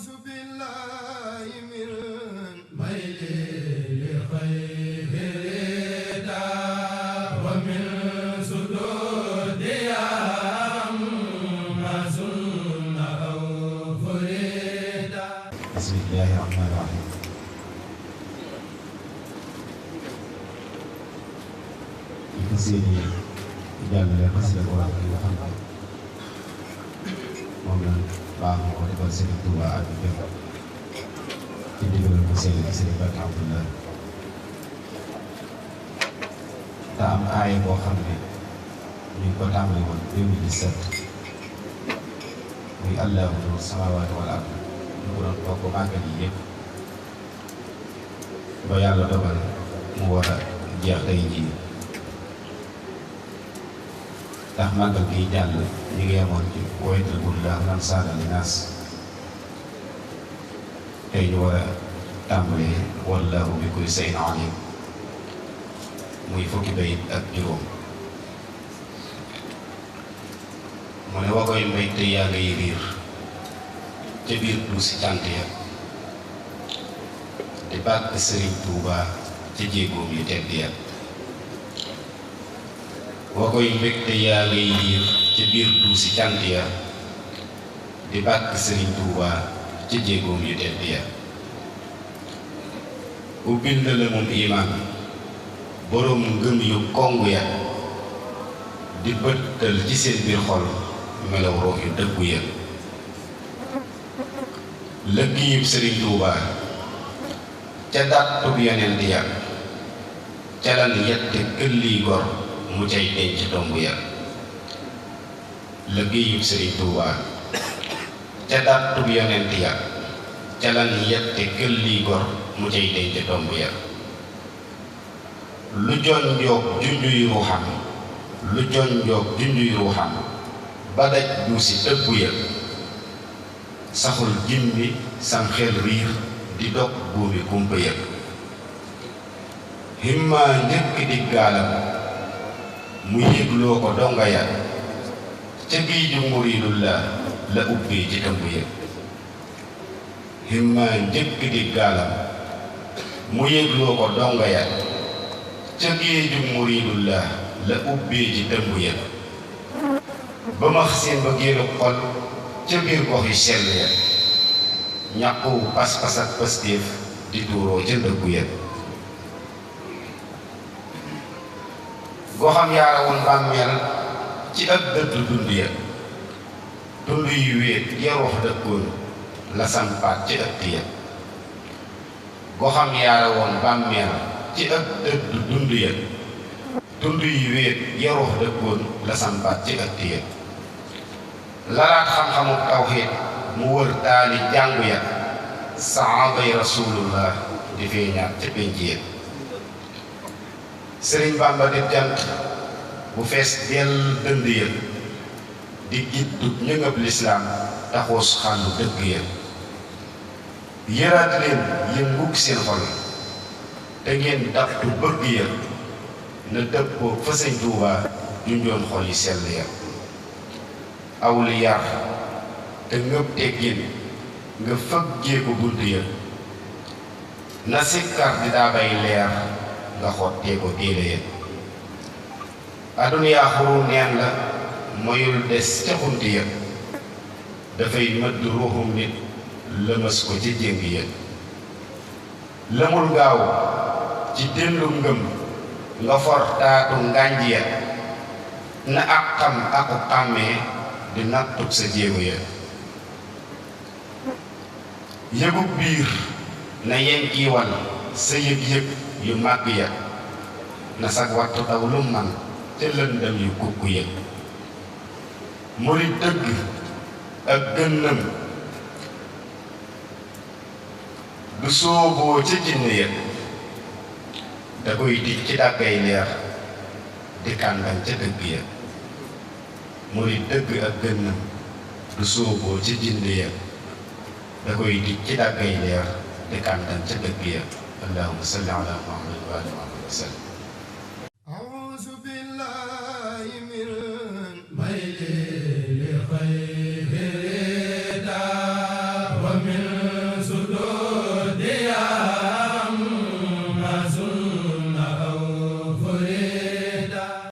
أعوذ بالله من ميل لخير رضا ومن سدود ما سن أو فريدا. بسم الله الرحمن الرحيم. di seen i jàllale xasida bu wax yi nga xam ne moom la baaxoo ko defal Sëriñ Tuuba ak di jëf ci ndigalal ko seen i Sëriñ Bakki Abdullah te am aaya boo xam ne ñu ngi ko tàmbali woon 2017 muy Allaahu nuuru samaawaati wal ard ñu ko doon toog màggal yi yëpp ba yàlla dogal mu war a jeex tey jii ndax màggal gi jàll ñu ngi yemoon ci waytulillah man saada li naas tey ñu war a tàmbalee wallaahu bi kulli shay'in aliim muy fukki bayit ak juróom mu ne wa koy mbay te yaa ngay riir ca biir duusi cant ya di bàkk Sëriñ Tuuba ca jéegoom yu tedd ya wa koy mbégte yaa ngay liir ci biir duusi cant ya di bàkk Sëriñ Tuuba ci jéegoom yu tedd ya ubbil na la moom imaan boroom ngëm yu kong ya di bëttal ci seen biir xol melaw roox yu dëggu ya lëggéeyub Sëriñ Tuuba ca dàttub yonent ya ca lan yette këlliy gor mu cay denc tomb ya liggéeyub Sëriñ Tuuba ca dàttub yonent ya ca lan yette kël lii gor mu cay denc tomb ya lu jon njoog junjuy ruuxam lu jon njoog junjuy ruuxam ba daj duusi dëggu ya saxul jimmi sam xel riir di dog buumi kumpa ya himma njëkk diggaalam mu yégloo ko donga ya ca géeju muridullah la ubbee ci tëmb ya himma njëkk di gaalam mu yégloo ko donga ya ca géeju muridullah la ubbee ci tëmb ya ba max seen ba génn xol ca biir gox yi sell ya ñàkku pas-pas ak pastéef di tuuroo ca ndëggu ya goxam yaara woon bàmmeel ci ak dëdd dund ya dund yu wéet ya ruux dëkkoon la sampaat ci ëtt ya goxam yaara woon bàmmeel ci ak dëdd dund ya dund yu wéet ya ruux dëkkoon la sampaat ci ëtt ya lalaat xam-xamu tawxiid mu wër taali jàngu ya saabay rasulullah di feeñaat ca pénc ya Sëriñ Bàmba di jant bu fees dell dënd ya di giddub ñëngëb lislaam taxoos xàllu dëgg ya yëraat leen yëngug seen xol te ngeen daftu bëgg ya na dëppoo fa Sëñ Tuuba junjoon xol yi sell ya aw li yar te ngëb teggin nga fëggee ko bunt ya na sikkar di daa bay leer nga xottee ko téere ya aduniyaa xuru neen la moyul des ca xunti ya dafay mëdd ruuxum nit lëmas ko ci jéng ya lëmul gaaw ci déndu ngëm nga for taatu ngànj ya na ak xam aku xàmmee di nattub sa jéego ya yëgub biir na yenkiiwal sa yëg-yëg yu màgg ya na sag wattu daw lu man ca lëndam yu kukku ya murit dëgg ak gënnam du sooboo ca jinne ya da koy tij ci dàggay leer di kàndan ca dëgg ya murit dëgg ak gënnam du sooboo ca jinne ya da koy tij ci dàggay leer di kàndan ca dëgg ya allahumma salli ala muhammad wa ali muhammad wa sallam